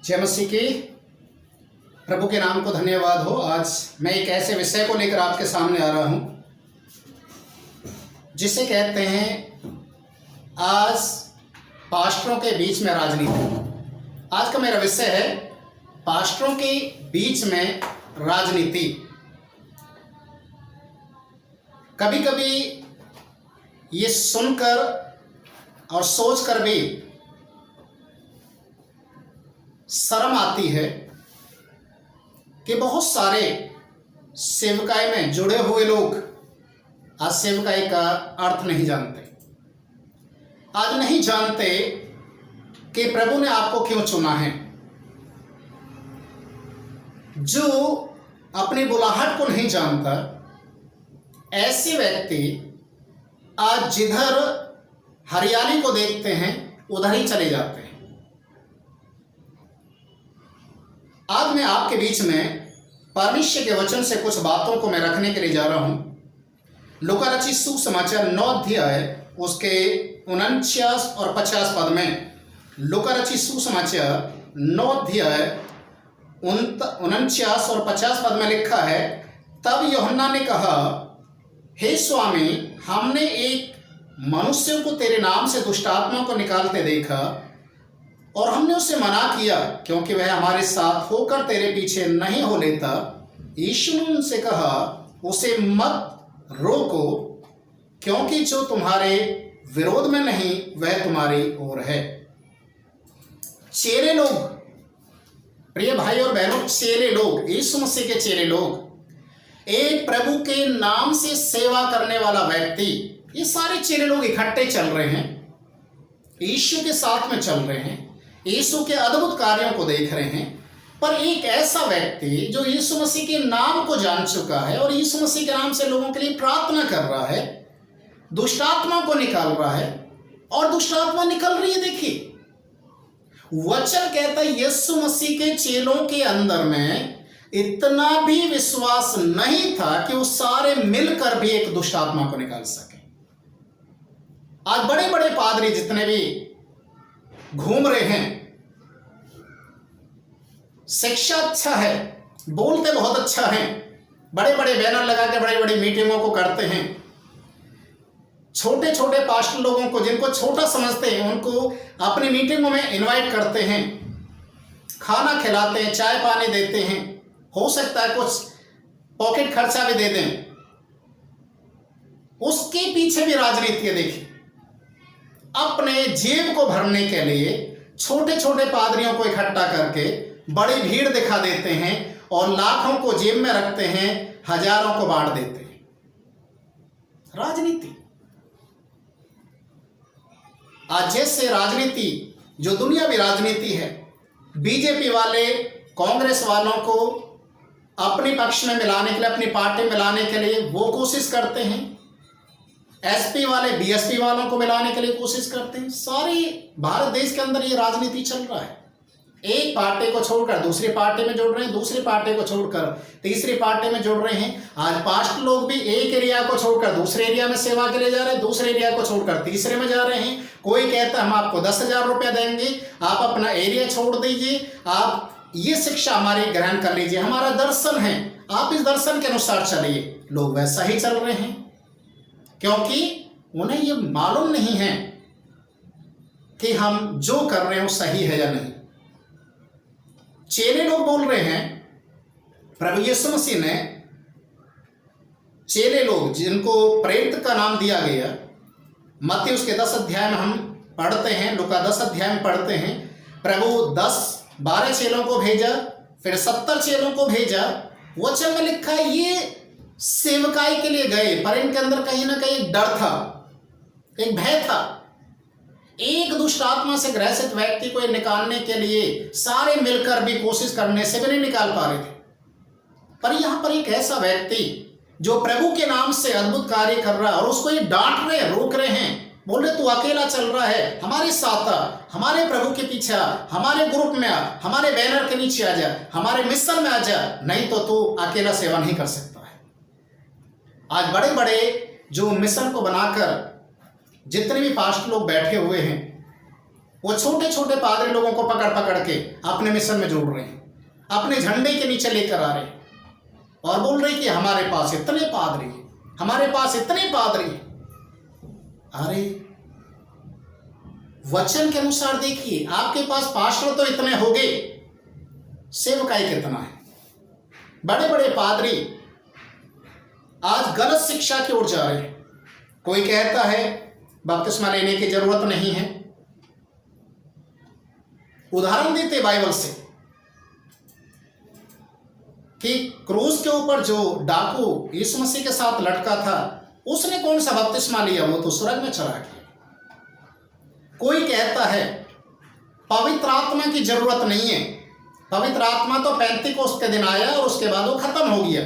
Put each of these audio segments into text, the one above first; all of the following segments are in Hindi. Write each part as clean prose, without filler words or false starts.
जय मसीह की। प्रभु के नाम को धन्यवाद हो। आज मैं एक ऐसे विषय को लेकर आपके सामने आ रहा हूं जिसे कहते हैं आज पास्टरों के बीच में राजनीति। आज का मेरा विषय है पास्टरों के बीच में राजनीति। कभी कभी ये सुनकर और सोचकर भी शर्म आती है कि बहुत सारे सेवकाई में जुड़े हुए लोग आज सेवकाई का अर्थ नहीं जानते, आज नहीं जानते कि प्रभु ने आपको क्यों चुना है। जो अपनी बुलाहट को नहीं जानता, ऐसे व्यक्ति आज जिधर हरियाली को देखते हैं उधर ही चले जाते हैं। आज मैं आपके बीच में परमेश्वर के वचन से कुछ बातों को मैं रखने के लिए जा रहा हूं। लूका रचित सुसमाचार 9 अध्याय उसके 49 और 50 पद में, लूका रचित सुसमाचार 9 अध्याय 49 और 50 पद में लिखा है, तब यूहन्ना ने कहा, हे स्वामी, हमने एक मनुष्य को तेरे नाम से दुष्टात्मा को निकालते देखा और हमने उससे मना किया क्योंकि वह हमारे साथ होकर तेरे पीछे नहीं हो लेता। यीशु ने उनसे कहा, उसे मत रोको, क्योंकि जो तुम्हारे विरोध में नहीं वह तुम्हारी ओर है। चेले लोग, प्रिय भाई और बहनों, चेले लोग, यीशु मसीह के चेले लोग, एक प्रभु के नाम से सेवा करने वाला व्यक्ति, ये सारे चेले लोग इकट्ठे चल रहे हैं, यीशु के साथ में चल रहे हैं, यीशु के अद्भुत कार्यों को देख रहे हैं। पर एक ऐसा व्यक्ति जो यीशु मसीह के नाम को जान चुका है और यीशु मसीह के नाम से लोगों के लिए प्रार्थना कर रहा है, दुष्टात्मा को निकाल रहा है और दुष्टात्मा निकल रही है। देखिए, वचन कहता है यीशु मसीह के चेलों के अंदर में इतना भी विश्वास नहीं था कि वो सारे मिलकर भी एक दुष्टात्मा को निकाल सके। आज बड़े बड़े पादरी जितने भी घूम रहे हैं, शिक्षा अच्छा है, बोलते बहुत अच्छा है, बड़े बड़े बैनर लगा के बड़ी बड़ी मीटिंगों को करते हैं, छोटे छोटे पास्टर लोगों को जिनको छोटा समझते हैं उनको अपनी मीटिंगों में इनवाइट करते हैं, खाना खिलाते हैं, चाय पानी देते हैं, हो सकता है कुछ पॉकेट खर्चा भी दे दें। उसके पीछे भी राजनीति है। देखिए, अपने जेब को भरने के लिए छोटे छोटे पादरियों को इकट्ठा करके बड़ी भीड़ दिखा देते हैं और लाखों को जेब में रखते हैं, हजारों को बांट देते हैं। राजनीति। आज जैसे राजनीति जो दुनियावी राजनीति है, बीजेपी वाले कांग्रेस वालों को अपने पक्ष में मिलाने के लिए, अपनी पार्टी में मिलाने के लिए वो कोशिश करते हैं, एसपी वाले बीएसपी वालों को मिलाने के लिए कोशिश करते हैं। सारे भारत देश के अंदर ये राजनीति चल रहा है। एक पार्टी को छोड़कर दूसरी पार्टी में जुड़ रहे हैं, दूसरी पार्टी को छोड़कर तीसरी पार्टी में जुड़ रहे हैं। आज पास्टर लोग भी एक एरिया को छोड़कर दूसरे एरिया में सेवा के लिए जा रहे हैं, दूसरे एरिया को छोड़कर तीसरे में जा रहे हैं। कोई कहता है हम आपको 10,000 रुपया देंगे, आप अपना एरिया छोड़ दीजिए, आप ये शिक्षा हमारी ग्रहण कर लीजिए, हमारा दर्शन है, आप इस दर्शन के अनुसार चलिए। लोग वैसा ही चल रहे हैं क्योंकि उन्हें ये मालूम नहीं है कि हम जो कर रहे हैं वो सही है या नहीं। चेले लोग बोल रहे हैं, प्रभु यीशु मसीह ने चेले लोग जिनको प्रेरित का नाम दिया गया, मत्ती उसके 10 अध्याय में हम पढ़ते हैं, लूका 10 अध्याय में पढ़ते हैं, प्रभु 10-12 चेलों को भेजा, फिर 70 चेलों को भेजा। वचन में लिखा है ये सेवकाई के लिए गए, पर इनके अंदर कहीं ना कहीं एक डर था, एक भय था। एक दुष्ट आत्मा से ग्रसित व्यक्ति को निकालने के लिए सारे मिलकर भी कोशिश करने से भी नहीं निकाल पा रहे थे। पर यहां पर एक ऐसा व्यक्ति जो प्रभु के नाम से अद्भुत कार्य कर रहा है और उसको ये डांट रहे, रोक रहे हैं, बोल रहे तू अकेला चल रहा है, हमारे साथ आ, हमारे प्रभु के पीछे आ, हमारे ग्रुप में आ, हमारे बैनर के नीचे आ जा, हमारे मिशन में आ जा, नहीं तो तू अकेला सेवा नहीं कर सकता है। आज बड़े बड़े जो मिशन को बनाकर जितने भी पास्टर लोग बैठे हुए हैं, वो छोटे छोटे पादरी लोगों को पकड़ पकड़ के अपने मिशन में जोड़ रहे हैं, अपने झंडे के नीचे लेकर आ रहे हैं और बोल रहे कि हमारे पास इतने पादरी हैं, हमारे पास इतने पादरी हैं। अरे वचन के अनुसार देखिए, आपके पास पास्टर तो इतने हो गए, सेवकाई कितना है? बड़े बड़े पादरी आज गलत शिक्षा की ओर जा रहे हैं। कोई कहता है बपतिस्मा लेने की जरूरत नहीं है। उदाहरण देते बाइबल से कि क्रूस के ऊपर जो डाकू यीशु मसीह के साथ लटका था, उसने कौन सा बपतिस्मा लिया? वो तो स्वर्ग में चला गया। कोई कहता है पवित्र आत्मा की जरूरत नहीं है, पवित्र आत्मा तो पेंतीकोस्त के दिन आया और उसके बाद वो खत्म हो गया।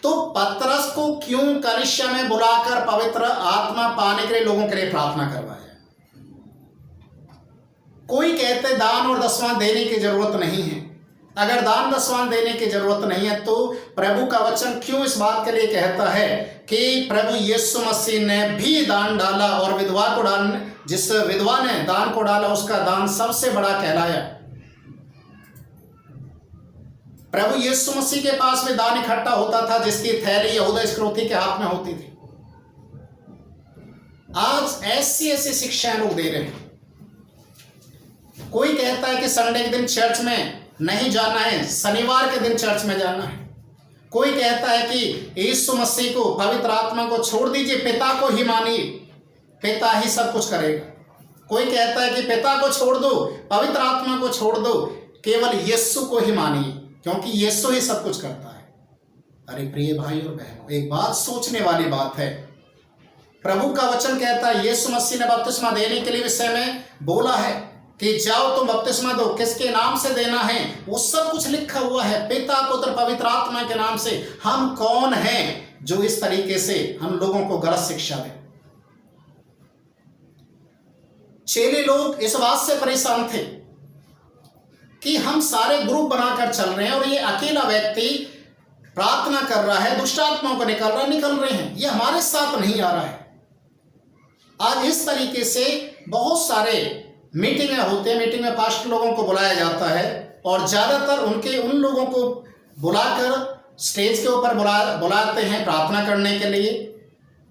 तो पतरस को क्यों कलीसिया में बुलाकर पवित्र आत्मा पाने के लिए लोगों के लिए प्रार्थना करवाया? कोई कहते दान और दसवां देने की जरूरत नहीं है। अगर दान दसवां देने की जरूरत नहीं है तो प्रभु का वचन क्यों इस बात के लिए कहता है कि प्रभु यीशु मसीह ने भी दान डाला और विधवा को डालने, जिस विधवा ने दान को डाला उसका दान सबसे बड़ा कहलाया। प्रभु यीशु मसीह के पास में दान इकट्ठा होता था जिसकी थैली यहूदा इस्करियोती के हाथ में होती थी। आज ऐसी ऐसी शिक्षाएं लोग दे रहे हैं। कोई कहता है कि संडे के दिन चर्च में नहीं जाना है, शनिवार के दिन चर्च में जाना है। कोई कहता है कि यीशु मसीह को, पवित्र आत्मा को छोड़ दीजिए, पिता को ही मानिए, पिता ही सब कुछ करेगा। कोई कहता है कि पिता को छोड़ दो, पवित्र आत्मा को छोड़ दो, केवल यीशु को ही मानिए क्योंकि यीशु ही सब कुछ करता है। अरे प्रिय भाई और बहनों, एक बात सोचने वाली बात है। प्रभु का वचन कहता है, यीशु मसीह ने बपतिस्मा देने के लिए विषय में बोला है कि जाओ तुम बपतिस्मा दो, किसके नाम से देना है वो सब कुछ लिखा हुआ है, पिता पुत्र पवित्र आत्मा के नाम से। हम कौन हैं जो इस तरीके से हम लोगों को गलत शिक्षा दें? चेले लोग इस बात से परेशान थे कि हम सारे ग्रुप बनाकर चल रहे हैं और ये अकेला व्यक्ति प्रार्थना कर रहा है, दुष्ट आत्माओं को निकल रहे हैं, ये हमारे साथ नहीं आ रहा है। आज इस तरीके से बहुत सारे मीटिंगें होते हैं, मीटिंग में पास्टर लोगों को बुलाया जाता है और ज़्यादातर उन लोगों को बुलाकर स्टेज के ऊपर बुलाते हैं प्रार्थना करने के लिए।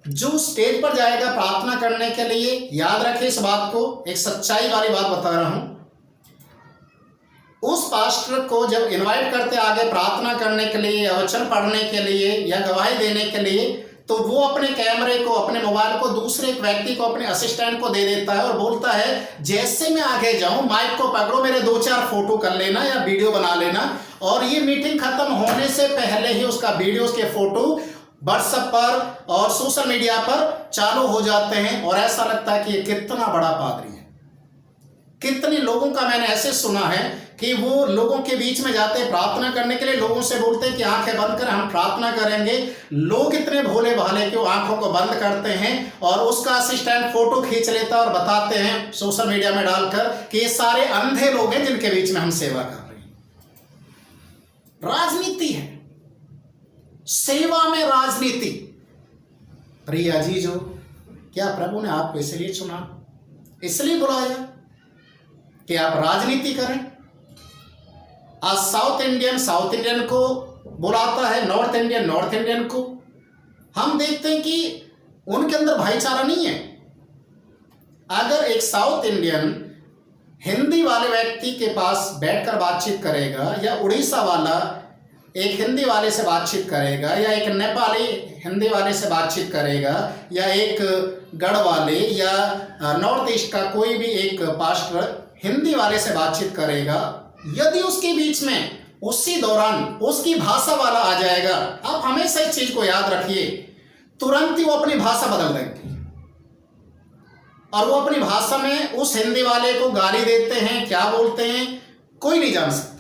जो स्टेज पर जाएगा प्रार्थना करने के लिए, याद रखें इस बात को, एक सच्चाई वाली बात बता रहा हूं, उस पास्टर को जब इनवाइट करते आगे प्रार्थना करने के लिए या वचन पढ़ने के लिए या गवाही देने के लिए, तो वो अपने कैमरे को, अपने मोबाइल को दूसरे एक व्यक्ति को, अपने असिस्टेंट को दे देता है और बोलता है जैसे मैं आगे जाऊं माइक को पकड़ो, मेरे 2-4 फोटो कर लेना या वीडियो बना लेना। और ये मीटिंग खत्म होने से पहले ही उसका वीडियो, उसके फोटो व्हाट्सएप पर और सोशल मीडिया पर चालू हो जाते हैं और ऐसा लगता है कि ये कितना बड़ा पादरी है। कितने लोगों का मैंने ऐसे सुना है कि वो लोगों के बीच में जाते हैं प्रार्थना करने के लिए, लोगों से बोलते हैं कि आंखें बंद करें, हम प्रार्थना करेंगे। लोग इतने भोले भाले कि वो आंखों को बंद करते हैं और उसका असिस्टेंट फोटो खींच लेता है और बताते हैं सोशल मीडिया में डालकर कि ये सारे अंधे लोग हैं जिनके बीच में हम सेवा कर रहे हैं। राजनीति है, सेवा में राजनीति। प्रिय अजीजों, क्या प्रभु ने आपको इसलिए चुना, इसलिए बुलाया कि आप राजनीति करें? आज साउथ इंडियन को बुलाता है, नॉर्थ इंडियन को। हम देखते हैं कि उनके अंदर भाईचारा नहीं है। अगर एक साउथ इंडियन हिंदी वाले व्यक्ति के पास बैठकर बातचीत करेगा या उड़ीसा वाला एक हिंदी वाले से बातचीत करेगा या एक नेपाली हिंदी वाले से बातचीत करेगा या एक गढ़ वाले या नॉर्थ ईस्ट का कोई भी एक पास्टर हिंदी वाले से बातचीत करेगा, यदि उसके बीच में उसी दौरान उसकी भाषा वाला आ जाएगा, आप हमेशा इस चीज को याद रखिए, तुरंत ही वो अपनी भाषा बदल देंगे और वो अपनी भाषा में उस हिंदी वाले को गाली देते हैं, क्या बोलते हैं कोई नहीं जान सकता।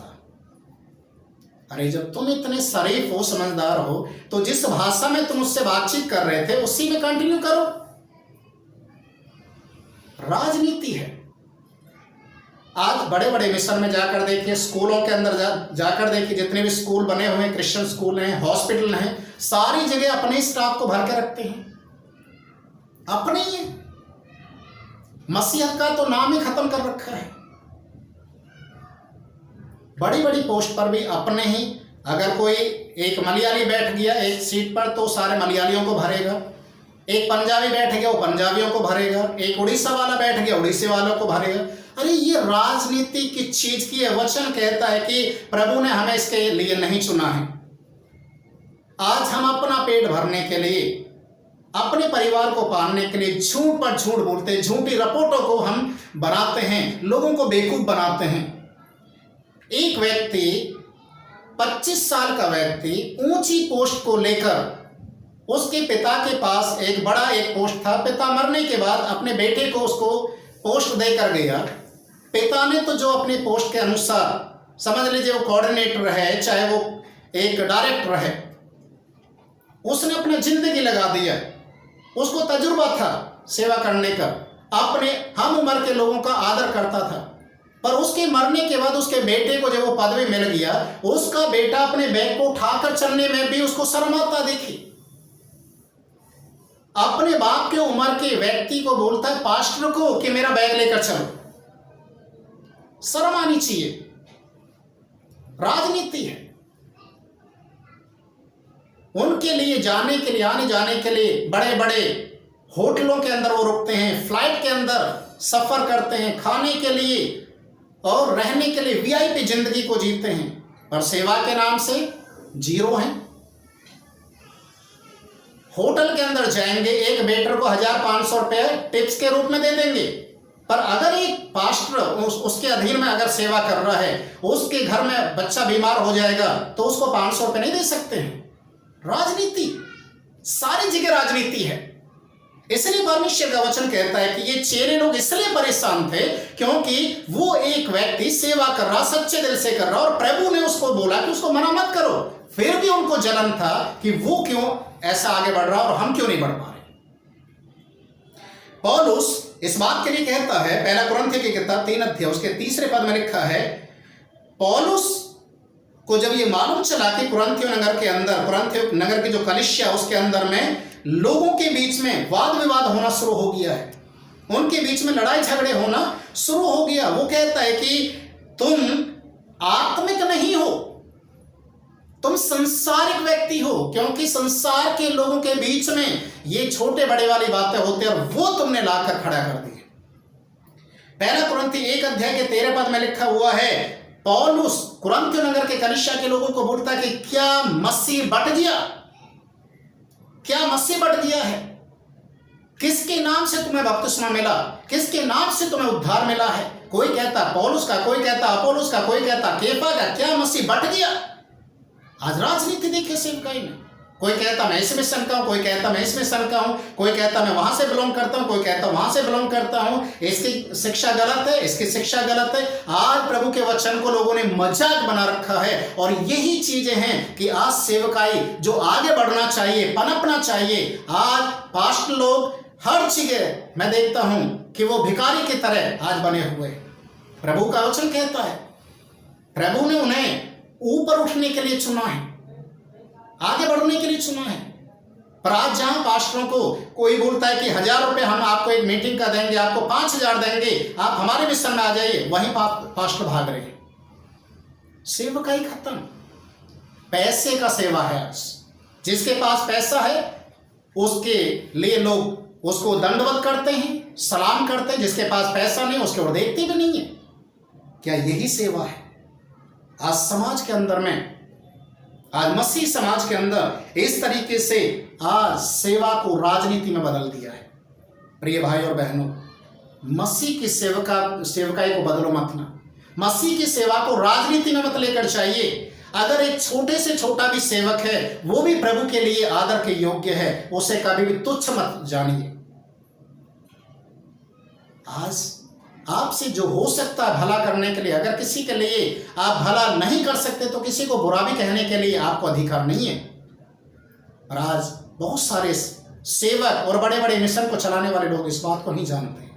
अरे जब तुम इतने शरीफ हो, समझदार हो, तो जिस भाषा में तुम उससे बातचीत कर रहे थे उसी में कंटिन्यू करो। राजनीति है। आज बड़े बड़े मिशन में जाकर देखिए, स्कूलों के अंदर जाकर देखिए, जितने भी स्कूल बने हुए हैं, क्रिश्चियन स्कूल हैं, हॉस्पिटल हैं, सारी जगह अपने स्टाफ को भर के रखते हैं, अपने ही। मसीहत का तो नाम ही खत्म कर रखा है। बड़ी बड़ी पोस्ट पर भी अपने ही, अगर कोई एक मलयाली बैठ गया एक सीट पर तो सारे मलयालियों को भरेगा, एक पंजाबी बैठ गया वो पंजाबियों को भरेगा, एक उड़ीसा वाला बैठ गया उड़ीसी वालों को भरेगा। अरे ये राजनीति की चीज की है। वचन कहता है कि प्रभु ने हमें इसके लिए नहीं चुना है। आज हम अपना पेट भरने के लिए, अपने परिवार को पालने के लिए झूठ पर झूठ बोलते हैं, झूठी रिपोर्टों को हम बनाते हैं, लोगों को बेवकूफ बनाते हैं। एक व्यक्ति 25 साल का व्यक्ति ऊंची पोस्ट को लेकर, उसके पिता के पास एक बड़ा पोस्ट था, पिता मरने के बाद अपने बेटे को उसको पोस्ट देकर गया। पिता ने तो जो अपने पोस्ट के अनुसार, समझ लीजिए वो कोऑर्डिनेटर है चाहे वो एक डायरेक्टर है, उसने अपना जिंदगी लगा दिया। उसको तजुर्बा था सेवा करने का, अपने हम उम्र के लोगों का आदर करता था। पर उसके मरने के बाद उसके बेटे को जब वो पदवी मिल गया, उसका बेटा अपने बैग को उठाकर चलने में भी उसको शर्म आता। देखिए, अपने बाप के उम्र के व्यक्ति को बोलता है पास्टर को कि मेरा बैग लेकर चलो। शर्म आनी चाहिए। राजनीति है। उनके लिए जाने के लिए, आने जाने के लिए बड़े बड़े होटलों के अंदर वो रुकते हैं, फ्लाइट के अंदर सफर करते हैं, खाने के लिए और रहने के लिए वीआईपी जिंदगी को जीते हैं, पर सेवा के नाम से जीरो हैं। होटल के अंदर जाएंगे, एक वेटर को 1500 रुपये टिप्स के रूप में दे देंगे, पर अगर एक पास्टर उसके अधीन में अगर सेवा कर रहा है, उसके घर में बच्चा बीमार हो जाएगा तो उसको 500 रुपये नहीं दे सकते हैं। राजनीति, सारी जगह राजनीति है। इसलिए परमेश्वर का वचन कहता है कि ये चेले लोग इसलिए परेशान थे क्योंकि वो एक व्यक्ति सेवा कर रहा, सच्चे दिल से कर रहा, और प्रभु ने उसको बोला कि उसको मना मत करो। फिर भी उनको जलन था कि वो क्यों ऐसा आगे बढ़ रहा और हम क्यों नहीं बढ़ पा रहे। पौलुस इस बात के लिए कहता है, पहला कुरिन्थियों की किताब 3 अध्याय उसके 3 पद में लिखा है, पौलुस को जब ये मालूम चला कि कुरिन्थियों नगर के अंदर, कुरिन्थियों नगर की जो कलीसिया उसके अंदर में लोगों के बीच में वाद विवाद होना शुरू हो गया है, उनके बीच में लड़ाई झगड़े होना शुरू हो गया। वो कहता है कि तुम आत्मिक नहीं हो, तुम संसारिक व्यक्ति हो, क्योंकि संसार के लोगों के बीच में ये छोटे बड़े वाली बातें होती है और वो तुमने लाकर खड़ा कर दी। पहला कुरिन्थी 1 अध्याय के 13 पद में लिखा हुआ है, पौलुस कुरिन्थियों नगर के कलीसिया के लोगों को बोलता है कि क्या मसीह बट गया? क्या मसीह बट गया है? किसके नाम से तुम्हें बपतिस्मा मिला? किसके नाम से तुम्हें उद्धार मिला है? कोई कहता पौलुस का, कोई कहता अपोलोस का, कोई कहता केफा का। क्या मसीह बट गया? आज राजनीति देखिए सेवकाई में, कोई कहता मैं इसमें सन का हूं, कोई कहता मैं इसमें सन का हूं, कोई कहता मैं वहां से बिलोंग करता हूं, कोई कहता वहां से बिलोंग करता हूं, इसकी शिक्षा गलत है, इसकी शिक्षा गलत है। आज प्रभु के वचन को लोगों ने मजाक बना रखा है, और यही चीजें हैं कि आज सेवकाई जो आगे बढ़ना चाहिए, पनपना चाहिए, आज पास्टर लोग हर जगह मैं देखता हूं कि वो भिखारी की तरह आज बने हुए। प्रभु का वचन कहता है प्रभु ने उन्हें ऊपर उठने के लिए चुना है, आगे बढ़ने के लिए चुना है। पर आज जहां पास्टरों को कोई बोलता है कि 1000 रुपये हम आपको एक मीटिंग का देंगे, आपको 5000 देंगे, आप हमारे मिशन में आ जाइए, वहीं पास्टर भाग रहे हैं। सेवकाई खत्म। पैसे का सेवा है आज। जिसके पास पैसा है उसके लिए लोग उसको दंडवत करते हैं, सलाम करते हैं। जिसके पास पैसा नहीं उसके ओर देखते भी नहीं है। क्या यही सेवा है आज समाज के अंदर में? आज मसीह समाज के अंदर इस तरीके से आज सेवा को राजनीति में बदल दिया है। प्रिय भाई और बहनों, मसीह की सेवकाई को बदलो मत ना। मसीह की सेवा को राजनीति में मत लेकर चाहिए। अगर एक छोटे से छोटा भी सेवक है, वो भी प्रभु के लिए आदर के योग्य है, उसे कभी भी तुच्छ मत जानिए। आज आपसे जो हो सकता है भला करने के लिए, अगर किसी के लिए आप भला नहीं कर सकते तो किसी को बुरा भी कहने के लिए आपको अधिकार नहीं है। और आज बहुत सारे सेवक और बड़े बड़े मिशन को चलाने वाले लोग इस बात को नहीं जानते।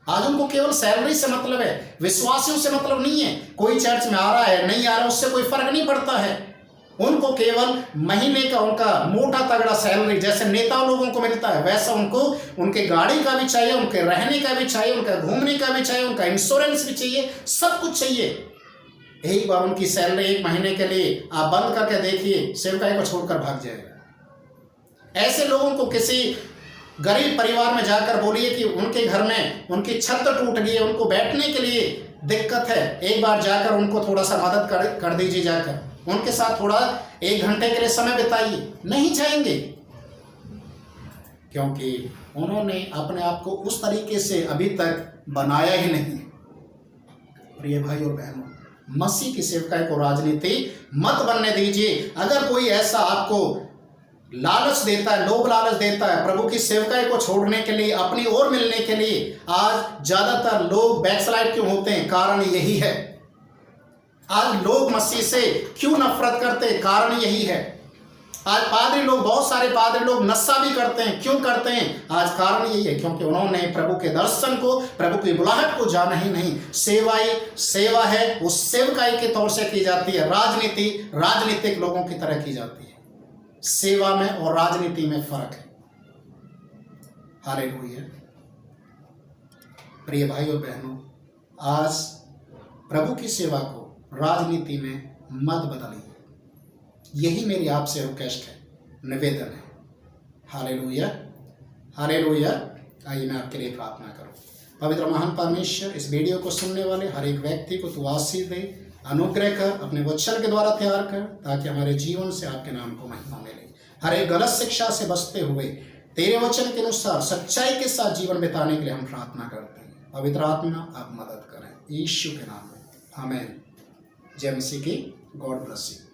आज उनको केवल सैलरी से मतलब है, विश्वासियों से मतलब नहीं है। कोई चर्च में आ रहा है नहीं आ रहा है उससे कोई फर्क नहीं पड़ता है। उनको केवल महीने का उनका मोटा तगड़ा सैलरी जैसे नेता लोगों को मिलता है वैसा उनको उनके गाड़ी का भी चाहिए, उनके रहने का भी चाहिए, उनका घूमने का भी चाहिए, उनका इंश्योरेंस भी चाहिए, सब कुछ चाहिए। एक बार उनकी सैलरी 1 महीने के लिए आप बंद करके देखिए, सेवकाई को छोड़कर भाग जाएगा। ऐसे लोगों को किसी गरीब परिवार में जाकर बोलिए कि उनके घर में उनकी छत टूट गई है, उनको बैठने के लिए दिक्कत है, एक बार जाकर उनको थोड़ा सा मदद कर दीजिए, जाकर उनके साथ थोड़ा 1 घंटे के लिए समय बिताइए। नहीं जाएंगे, क्योंकि उन्होंने अपने आप को उस तरीके से अभी तक बनाया ही नहीं। प्रिय भाई और बहनों, मसीह की सेवकाई को राजनीति मत बनने दीजिए। अगर कोई ऐसा आपको लालच देता है, लोभ लालच देता है प्रभु की सेवकाई को छोड़ने के लिए, अपनी ओर मिलने के लिए, आज ज्यादातर लोग बैकस्लाइड क्यों होते हैं? कारण यही है। आज लोग मसीह से क्यों नफरत करते हैं? कारण यही है। आज पादरी लोग, बहुत सारे पादरी लोग नशा भी करते हैं। क्यों करते हैं? आज कारण यही है, क्योंकि उन्होंने प्रभु के दर्शन को, प्रभु की बुलाहट को जाना ही नहीं। सेवा है, उस सेवकाई के तौर से की जाती है। राजनीति राजनीतिक लोगों की तरह की जाती है। सेवा में और राजनीति में फर्क है। हालेलुया। प्रिय भाई और बहनों, आज प्रभु की सेवा को राजनीति में मत बदलिए। यही मेरी आपसे रिक्वेस्ट है, निवेदन है। Hallelujah, hallelujah. आइए मैं आपके लिए प्रार्थना करूं। पवित्र महान परमेश्वर, इस वीडियो को सुनने वाले हर एक व्यक्ति को तू आशीष दे, अनुग्रह कर, अपने वचन के द्वारा तैयार कर, ताकि हमारे जीवन से आपके नाम को महिमा मिले। हर एक गलत शिक्षा से बचते हुए तेरे वचन के अनुसार सच्चाई के साथ जीवन बिताने के लिए हम प्रार्थना करते हैं। पवित्र आत्मा आप मदद करें, यीशु के नाम में, आमीन। जय मसीह की। God bless you.